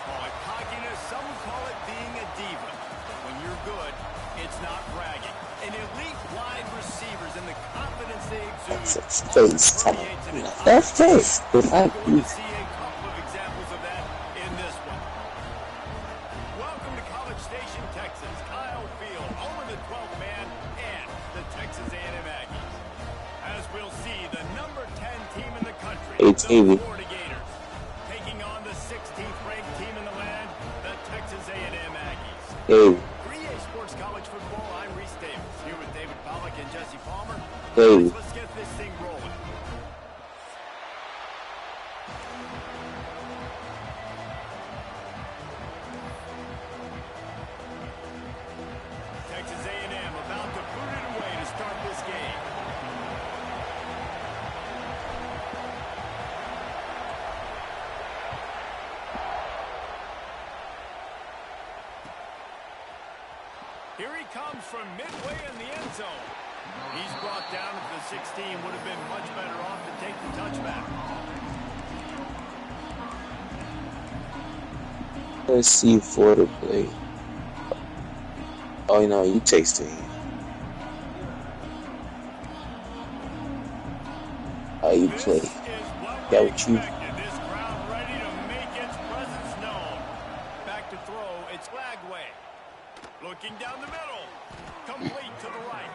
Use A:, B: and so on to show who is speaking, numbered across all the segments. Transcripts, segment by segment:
A: call it cockiness, some call it being a diva. But when you're good, it's not bragging. An elite wide receivers and the confidence they exude permeates an entire team. We're going to see a couple of examples of that in this one. Welcome to College Station, Texas. Kyle Field, home of the 12th man and the Texas A&M Aggies. As we'll see, the number 10 team in the country, the Florida Gators, taking on the 16th ranked team in the land, the Texas A&M Aggies. 3A Sports College Football, I'm Reese Davis, here with David Pollack and Jesse Palmer. Let's get this thing rolling. Texas A&M about to put it away to start this game. Here he comes from midway in the end zone. He's brought down at the 16. Would have been much better off to take the touchback.
B: Let's see for the play. Oh, no, you tasted him. How you play? That what you.
A: This crowd ready to make its presence known. Back to throw. It's Lagway. Looking down the middle. Complete to the right.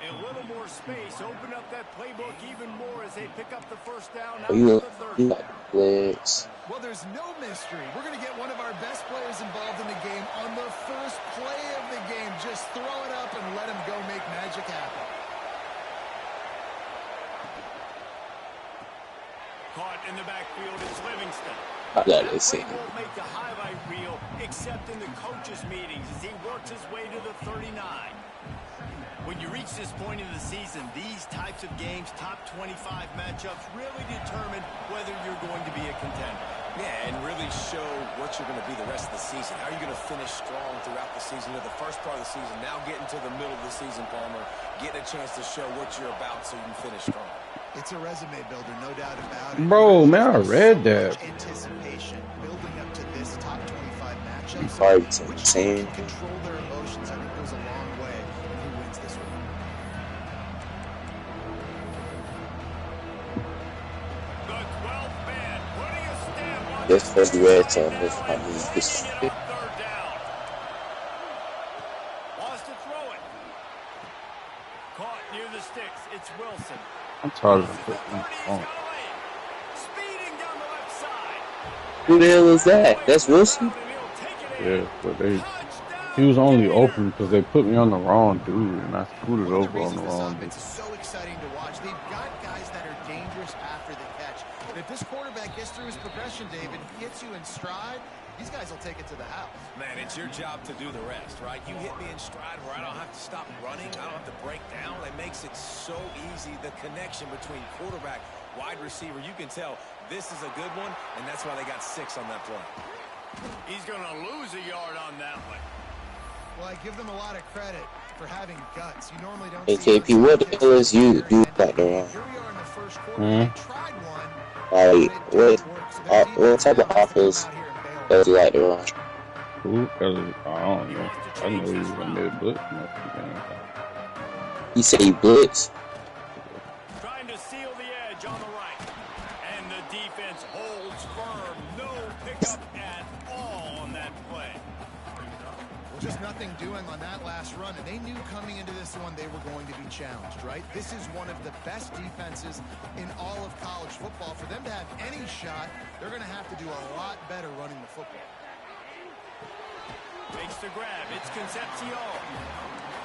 A: A little more space. Open up that playbook even more as they pick up the first down. Out
B: You
A: to the 30.
B: got legs.
C: Well, there's no mystery. We're going to get one of our best players involved in the game on the first play of the game. Just throw it up and let him go make magic happen.
A: Caught in the backfield is Livingston.
B: I got it. See.
A: Won't make the highlight reel except in the coaches' meetings as he works his way to the 39. When you reach this point in the season, these types of games, top 25 matchups, really determine whether you're going to be a contender.
D: Yeah, and really show what you're going to be the rest of the season. How are you going to finish strong throughout the season? The first part of the season, now getting to the middle of the season, Palmer, getting a chance to show what you're about so you can finish strong.
C: It's a resume builder, no doubt about it.
E: Bro, man, I read that.
C: Anticipation building up to this top 25 matchup.
B: Which team
C: can control their emotions, I think, goes a long way in who wins this one.
A: The 12th man putting a stamp on
B: this was the red zone. I mean, this.
A: third down. Wants to throw it. Caught near the sticks. It's Wilson.
E: I'm tired of putting on.
A: Speeding down the left side.
B: Who the hell is that? That's Wilson?
E: Yeah, but he was only open because they put me on the wrong dude, and I screwed it over on the wrong dude.
C: It's so exciting to watch. They've got guys that are dangerous after the catch. And if this quarterback gets through his progression, David, hits you in stride, these guys will take it to the house.
D: Man, it's your job to do the rest, right? You hit me in stride where I don't have to stop running. I don't have to break down. It makes it so easy, the connection between quarterback, wide receiver. You can tell this is a good one, and that's why they got 6 on that play.
A: He's going to lose a yard on that one.
C: Well, I give them a lot of credit for having guts. You normally don't
B: AKP, what the hell is you do back there?
C: Here we are in the first quarter. They tried one.
B: What type of offense does he like to run?
E: Who? I don't know. I know he was a mid-blitz.
B: He said he blitz.
A: Trying to seal the edge on the right. And the defense holds firm. No pickup at all on that play.
C: Well, just nothing doing on that last run. And they knew coming into this one they were going to be challenged, right? This is one of the best defenses in all of college football. For them to have any shot, they're going to have to do a lot better running the football.
A: Makes the grab. It's Concepcion.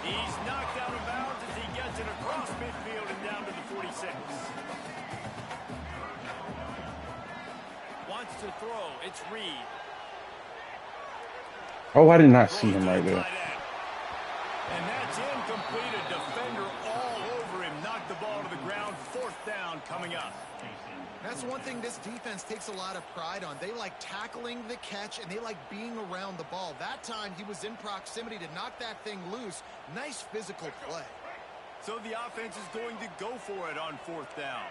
A: He's knocked out of bounds as he gets it across midfield and down to the 46. Wants to throw. It's Reed.
E: Oh, I did not see him right there.
A: And that's incomplete. A defender all over him. Knocked the ball to the ground. 4th down coming up.
C: That's one thing this defense takes a lot of pride on. They like tackling the catch, and they like being around the ball. That time, he was in proximity to knock that thing loose. Nice physical play.
A: So the offense is going to go for it on 4th down.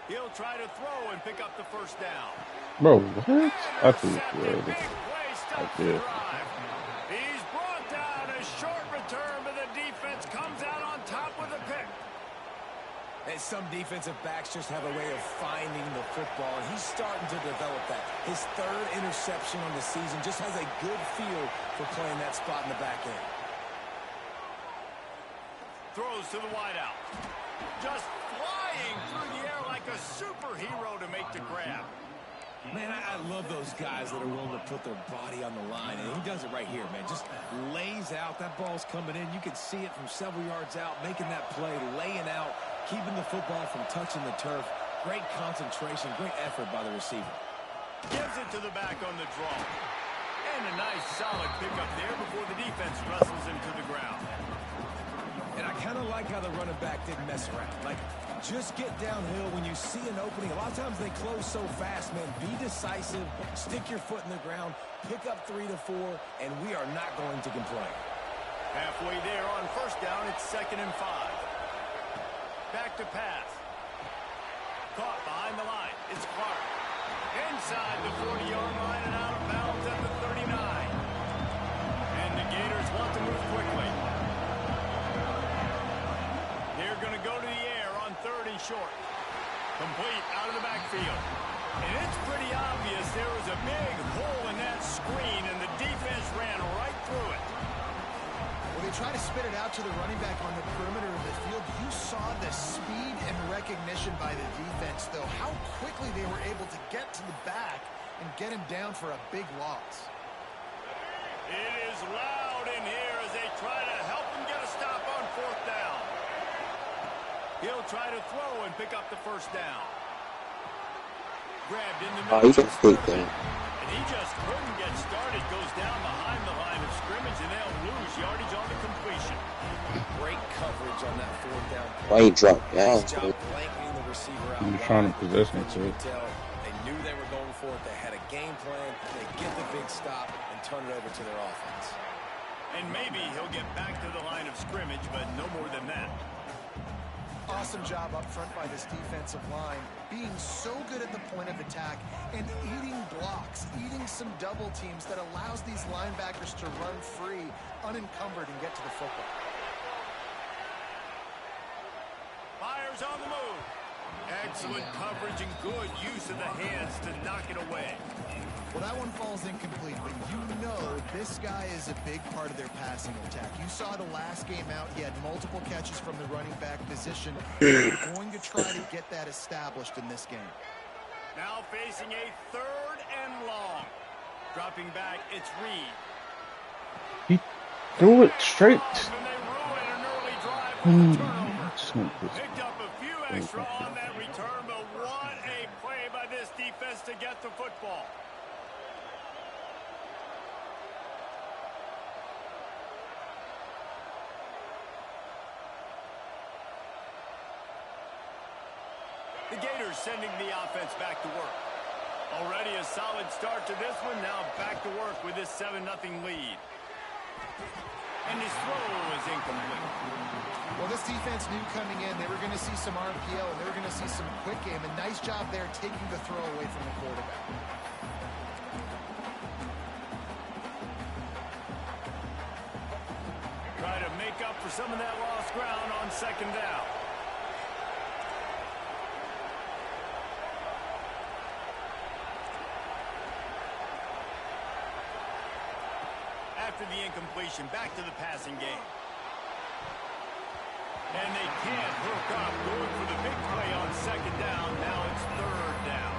A: He'll try to throw and pick up the first down.
E: Bro, what? I think
A: Intercepted. Big
E: I
A: play stops the
E: did.
A: drive. He's brought down. A short return, but the defense comes out on top with a pick.
D: And some defensive backs just have a way of finding the football, and he's starting to develop that. His third interception on the season just has a good feel for playing that spot in the back end.
A: Throws to the wideout. Just flying through the air like a superhero to make the grab.
D: Man, I love those guys that are willing to put their body on the line, and he does it right here, man. Just lays out. That ball's coming in. You can see it from several yards out, making that play, laying out, keeping the football from touching the turf. Great concentration, great effort by the receiver.
A: Gives it to the back on the draw. And a nice solid pickup there before the defense wrestles him to the ground.
D: And I kind of like how the running back didn't mess around. Like, just get downhill when you see an opening. A lot of times they close so fast, man. Be decisive, stick your foot in the ground, pick up 3 to 4, and we are not going to complain.
A: Halfway there on first down, it's 2nd and 5. Back to pass. Caught behind the line. It's Clark. Inside the 40-yard line and out of bounds at the 39. And the Gators want to move quickly. They're going to go to the air on 3rd and short. Complete out of the backfield. And it's pretty obvious there was a big hole in that screen, and the defense ran right through it.
C: Well, they try to spit it out to the running back on the perimeter of the field. You saw the speed and recognition by the defense, though. How quickly they were able to get to the back and get him down for a big loss.
A: It is loud in here as they try to help him get a stop on 4th down. He'll try to throw and pick up the first down. Grabbed in the middle.
B: Oh, you can take that.
A: And he just couldn't get started. Goes down behind the line of scrimmage, and they'll lose yardage on the completion.
D: Great coverage on that 4th down.
B: Why you drop down?
D: Nice job blanketing the receiver out.
E: You're trying to possess me,
D: You
E: too.
D: could tell they knew they were going for it. They had a game plan. They get the big stop and turn it over to their offense.
A: And maybe he'll get back to the line of scrimmage, but no more than that.
C: Awesome job up front by this defensive line, being so good at the point of attack and eating blocks, eating some double teams that allows these linebackers to run free, unencumbered, and get to the football.
A: Fires on the move. Excellent coverage and good use of the hands to knock it away.
C: Well, that one falls incomplete, but you know this guy is a big part of their passing attack. You saw the last game out. He had multiple catches from the running back position. They're going to try to get that established in this game.
A: Now facing a 3rd and long. Dropping back, it's Reed.
E: He threw it straight.
A: And they ruin an early drive with a turnover. Picked up a few extra on that return, but what a play by this defense to get the football. The Gators sending the offense back to work. Already a solid start to this one. Now back to work with this 7-0 lead. And his throw is incomplete.
C: Well, this defense knew coming in they were going to see some RPO and they were going to see some quick game. A nice job there taking the throw away from the quarterback.
A: Try to make up for some of that lost ground on 2nd down. After the incompletion, back to the passing game. And they can't hook up, going for the big play on 2nd down. Now it's 3rd down.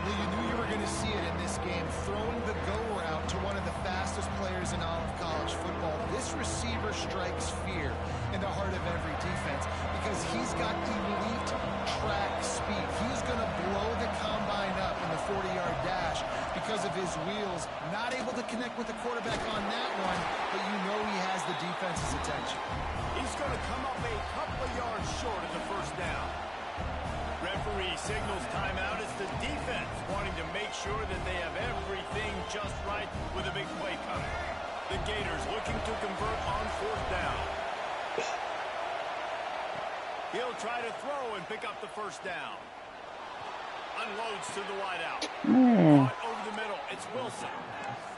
C: Well, you knew you were going to see it in this game, throwing the go route to one of the fastest players in all of college football. This receiver strikes fear in the heart of every defense because he's got elite track speed. He's going to blow the combine up in the 40-yard dash because of his wheels. Not able to connect with the quarterback on that one, but you know he has the defense's attention.
A: He's going to come up a couple of yards short of the 1st down. Referee signals timeout. It's the defense wanting to make sure that they have everything just right with a big play coming. The Gators looking to convert on 4th down. He'll try to throw and pick up the 1st down. unloads to the wideout.
E: Man.
A: Over the middle, it's Wilson.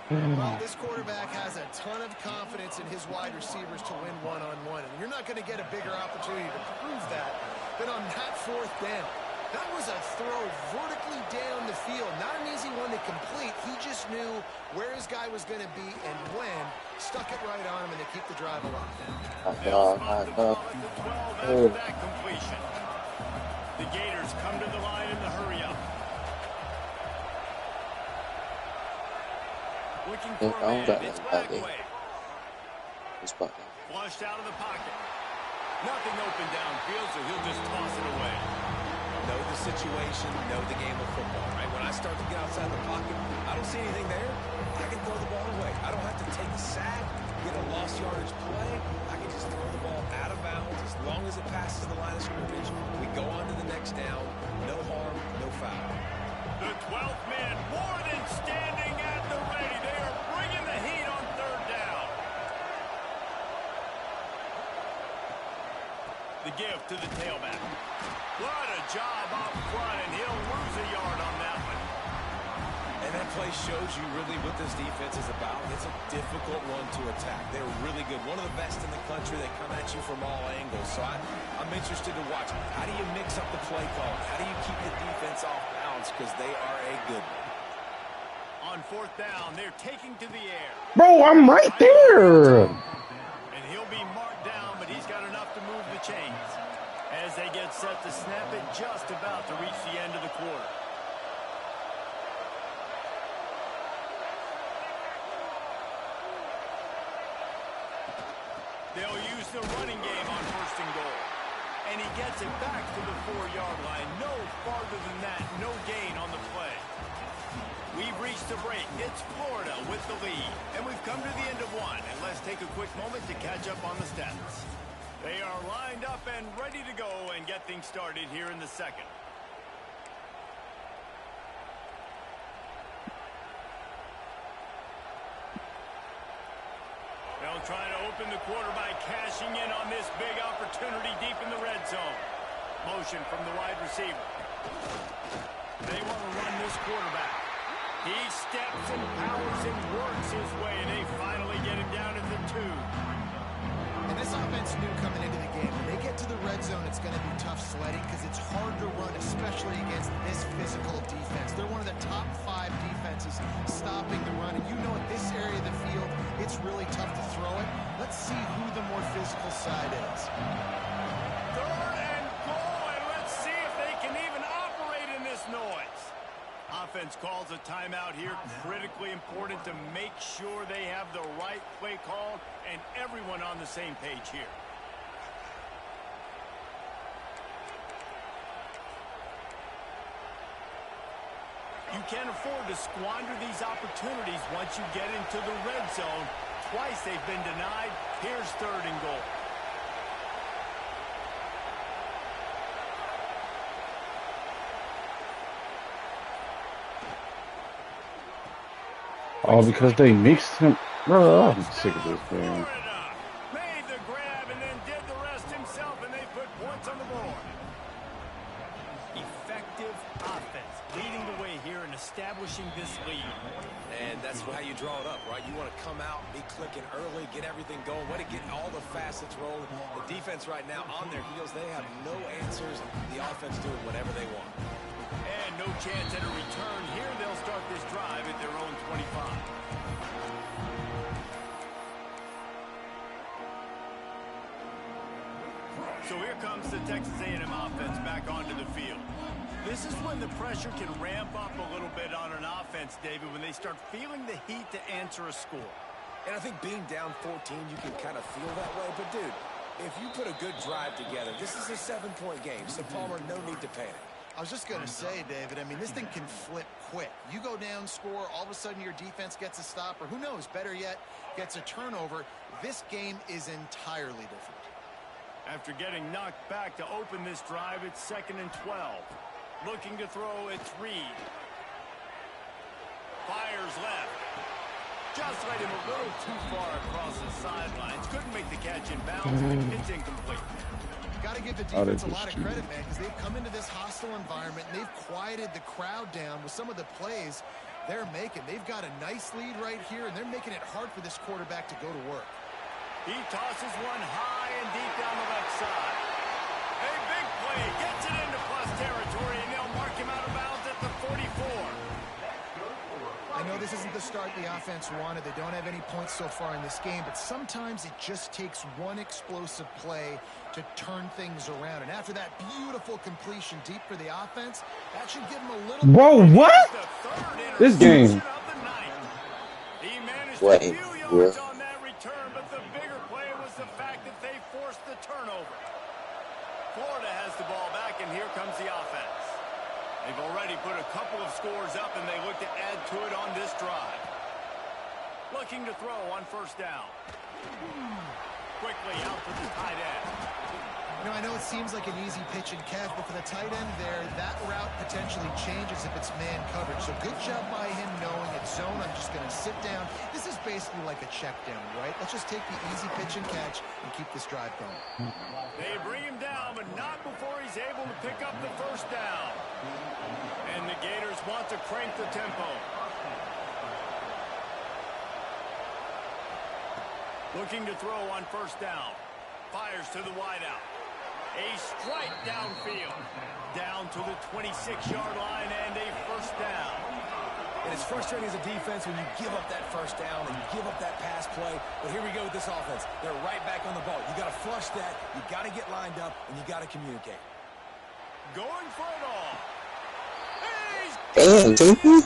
C: Well, this quarterback has a ton of confidence in his wide receivers to win one-on-one, and you're not going to get a bigger opportunity to prove that than on that fourth down. That was a throw vertically down the field. Not an easy one to complete. He just knew where his guy was going to be and when. Stuck it right on him and to keep the drive alive.
A: After that completion. The Gators come to the line in the hurry up. Looking for a man. It's back way. Flushed out of the pocket. Nothing open downfield, so he'll just toss it away.
D: Know the situation, know the game of football, right? When I start to get outside the pocket, I don't see anything there. I can throw the ball away. I don't have to take a sack, get a lost yardage play. I can just throw the ball out of bounds as long as it passes the line of scrimmage. We go on to the next down. No harm, no foul.
A: The 12th man more than standing at the ready. They are bringing the heat on third down. The give to the tailback. What a job up front, and he'll lose a yard on that one.
D: And that play shows you really what this defense is about. It's a difficult one to attack. They're really good. One of the best in the country. They come at you from all angles. So I'm interested to watch. How do you mix up the play call? How do you keep the defense off balance? Because they are a good one.
A: On fourth down, they're taking to the air.
E: Bro, I'm right there.
A: And he'll be marked down, but he's got enough to move the chains. As they get set to snap it, just about to reach the end of the quarter. They'll use the running game on first and goal. And he gets it back to the 4-yard line. No farther than that, no gain on the play. We've reached the break. It's Florida with the lead. And we've come to the end of one. And let's take a quick moment to catch up on the stats. They are lined up and ready to go and get things started here in the second. They'll try to open the quarter by cashing in on this big opportunity deep in the red zone. Motion from the wide receiver. They want to run this quarterback. He steps and powers and works his way, and they finally get him down at the 2.
C: And this offense knew coming into the game, when they get to the red zone, it's going to be tough sledding because it's hard to run, especially against this physical defense. They're one of the top 5 defenses stopping the run. And you know at this area of the field, it's really tough to throw it. Let's see who the more physical side is.
A: Third and goal, and let's see if they can even operate in this noise. Offense calls a timeout here. Critically important to make sure they have the right play call and everyone on the same page here. You can't afford to squander these opportunities once you get into the red zone. Twice they've been denied. Here's third and goal.
E: Oh, because they mixed him. Bro, I'm sick of this game.
A: Made the grab and then did the rest himself, and they put points on the board. Effective offense, leading the way here and establishing this lead.
D: And that's how you draw it up, right? You want to come out, be clicking early, get everything going, way to get all the facets rolling. The defense right now on their heels, they have no answers. The offense doing whatever they want.
A: And no chance at a return here. They'll start this drive at their own 25. So here comes the Texas A&M offense back onto the field. This is when the pressure can ramp up a little bit on an offense, David, when they start feeling the heat to answer a score.
D: And I think being down 14, you can kind of feel that way. But, dude, if you put a good drive together, this is a 7-point game. So, Palmer, no need to panic.
C: I was just going to say, David, I mean, this thing can flip quick. You go down, score, all of a sudden your defense gets a stop, or who knows, better yet, gets a turnover. This game is entirely different.
A: After getting knocked back to open this drive, it's 2nd and 12. Looking to throw, it's Reed. Fires left. Just let him a little too far across the sidelines. Couldn't make the catch in bounds. It's incomplete.
C: got to give the defense a lot of credit, man, because they've come into this hostile environment and they've quieted the crowd down with some of the plays they're making. They've got a nice lead right here, and they're making it hard for this quarterback to go to work.
A: He tosses one high and deep down the left side. A big play gets it into plus territory, and they'll mark him out of bounds at the 44.
C: I know this isn't the start the offense wanted. They don't have any points so far in this game, but sometimes it just takes one explosive play to turn things around. And after that beautiful completion deep for the offense, that should give them a little...
E: Bro, what? This game.
A: He managed a few yards on that return, but the bigger play was the fact that they forced the turnover. Florida has the ball back, and here comes the offense. They've already put a couple of scores up, and they look to add to it on this drive. Looking to throw on first down. Quickly out to the tight end.
C: You know, I know it seems like an easy pitch and catch, but for the tight end there, that route potentially changes if it's man coverage. So good job by him knowing it's zone. I'm just going to sit down. This is basically like a check down, right? Let's just take the easy pitch and catch and keep this drive going.
A: They bring him down, but not before he's able to pick up the first down. And the Gators want to crank the tempo. Looking to throw on first down. Fires to the wideout. A strike downfield. Down to the 26-yard line and a first down.
D: And it's frustrating as a defense when you give up that first down and you give up that pass play. But here we go with this offense. They're right back on the ball. You got to flush that. You got to get lined up, and you got to communicate.
A: Going for it all.
B: Damn, dude.